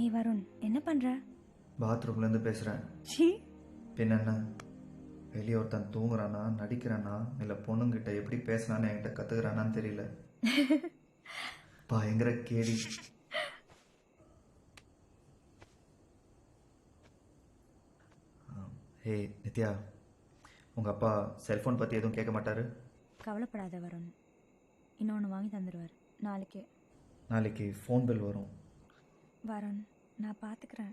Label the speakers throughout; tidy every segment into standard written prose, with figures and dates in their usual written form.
Speaker 1: ஏய் வருண், என்ன பண்ற?
Speaker 2: பாத்ரூம்லேருந்து பேசுகிறேன்.
Speaker 1: சி,
Speaker 2: பின்ன என்ன, வெளியே ஒருத்தன் தூங்குறானா, நடிக்கிறானா, இல்லை பொண்ணுங்கிட்ட எப்படி பேசுனான்னு என்கிட்ட கற்றுக்கிறானான்னு தெரியல. பயங்கர கேடி. ஹே நித்யா, உங்கள் அப்பா செல்ஃபோன் பற்றி எதுவும் கேட்க மாட்டார்?
Speaker 1: கவலைப்படாத வருண், இன்னொன்று வாங்கி தந்துடுவார் நாளைக்கே.
Speaker 2: நாளைக்கு ஃபோன் பில் வரும்.
Speaker 1: வருண், நான் பார்த்துக்கிறேன்.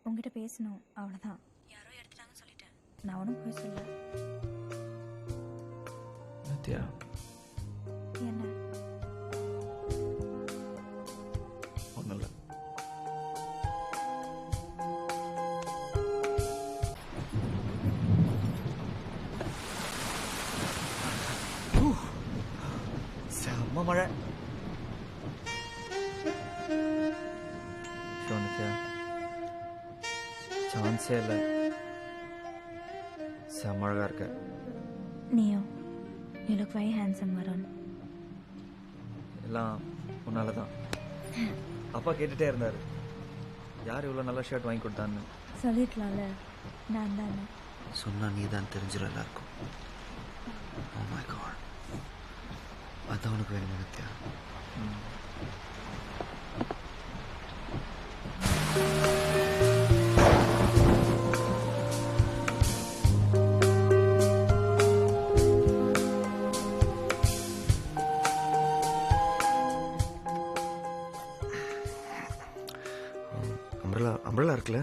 Speaker 1: உங்ககிட்ட பேசணும், அவ்வளோதான். யாரோ எடுத்துட்டாங்கன்னு சொல்லிட்டேன், நான் ஒன்றும் போய் சொல்ல.
Speaker 2: நித்யா,
Speaker 1: என்ன?
Speaker 2: ஒன்றும் இல்லை. செம்ம மழை. நித்யா, சான்ஸே இல்லை. செம்ம அழகா இருக்க.
Speaker 1: நீயோ? You look very handsome Varun.
Speaker 2: எல்லாம் உன்னால தான். அப்பா கேட்டுகிட்டே இருந்தார், யார் இவ்வளோ நல்ல ஷர்ட் வாங்கி கொடுத்தான்னு.
Speaker 1: சொல்லிடலாம்ல, நான் தானே.
Speaker 3: சொன்னா நீ தான் தெரிஞ்சிடும் எல்லாருக்கும். ஓ மை காட், அதான் உனக்கு வேணுமா நித்யா? அம்ரலா அம்ரலா இருக்குல்ல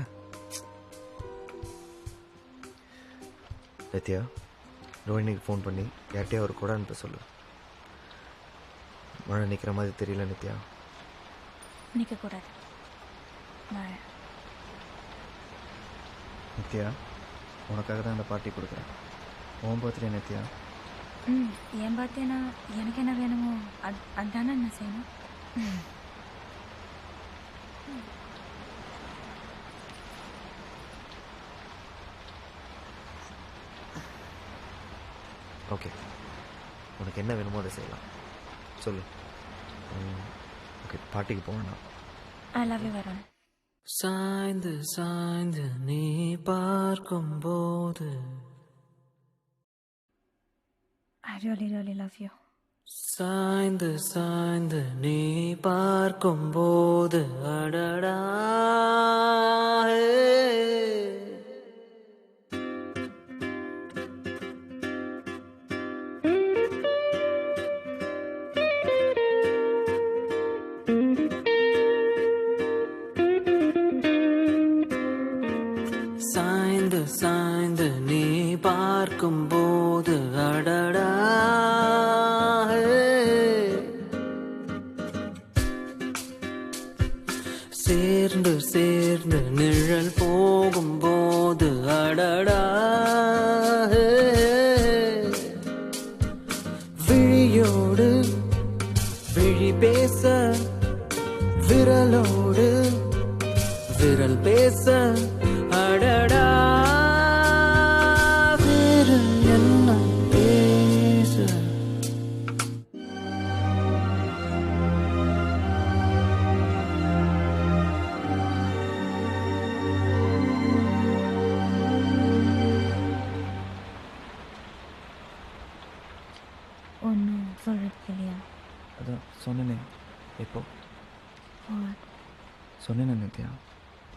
Speaker 3: நித்யா, ரோஹினிக்கு ஃபோன் பண்ணி யார்கிட்டயா ஒரு கூட அனுப்ப சொல்லு. மழை நிற்கிற மாதிரி தெரியல நித்யா.
Speaker 1: நிற்கக்கூடாது மழை.
Speaker 2: நித்யா, உனக்காக தான் இந்த பார்ட்டி கொடுக்குறேன். உன் பர்த்டே நித்யா.
Speaker 1: என் பார்த்தேன்னா எனக்கு என்ன வேணுமோ அதுதானே என்ன செய்யணும்.
Speaker 3: ஓகே, உனக்கு என்ன வேணுமோ அதை செய்யலாம், சொல்லு. ஓகே, பார்ட்டிக்கு போகணும்.
Speaker 1: I love you Varun.
Speaker 4: சாய்ந்து சாய்ந்து நீ பார்க்கும்போது
Speaker 1: I really really love you.
Speaker 4: சாய்ந்து சாய்ந்து நீ பார்க்கும்போது அடடா சாய்ந்து சாய்ந்து நீ பார்க்கும்போது அடடா சேர்ந்து சேர்ந்து நிழல் போகும்போது அடடா விழியோடு விழி பேச விரலோடு விரல் பேச அடடா விரல் என்ன பேச.
Speaker 1: ஒன்றும் சொல்கிறதுக்கு இல்லையா?
Speaker 2: அதான் சொன்னேனே. எப்போ
Speaker 1: What?
Speaker 2: சொன்னேனே நித்யா,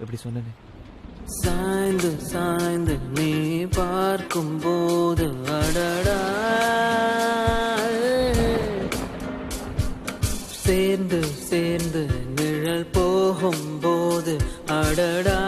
Speaker 2: எப்படி சொன்னேனே.
Speaker 4: சாய்ந்து சாய்ந்து நீ பார்க்கும்போது அடடா சேர்ந்து சேர்ந்து நிழல் போகும்போது அடடா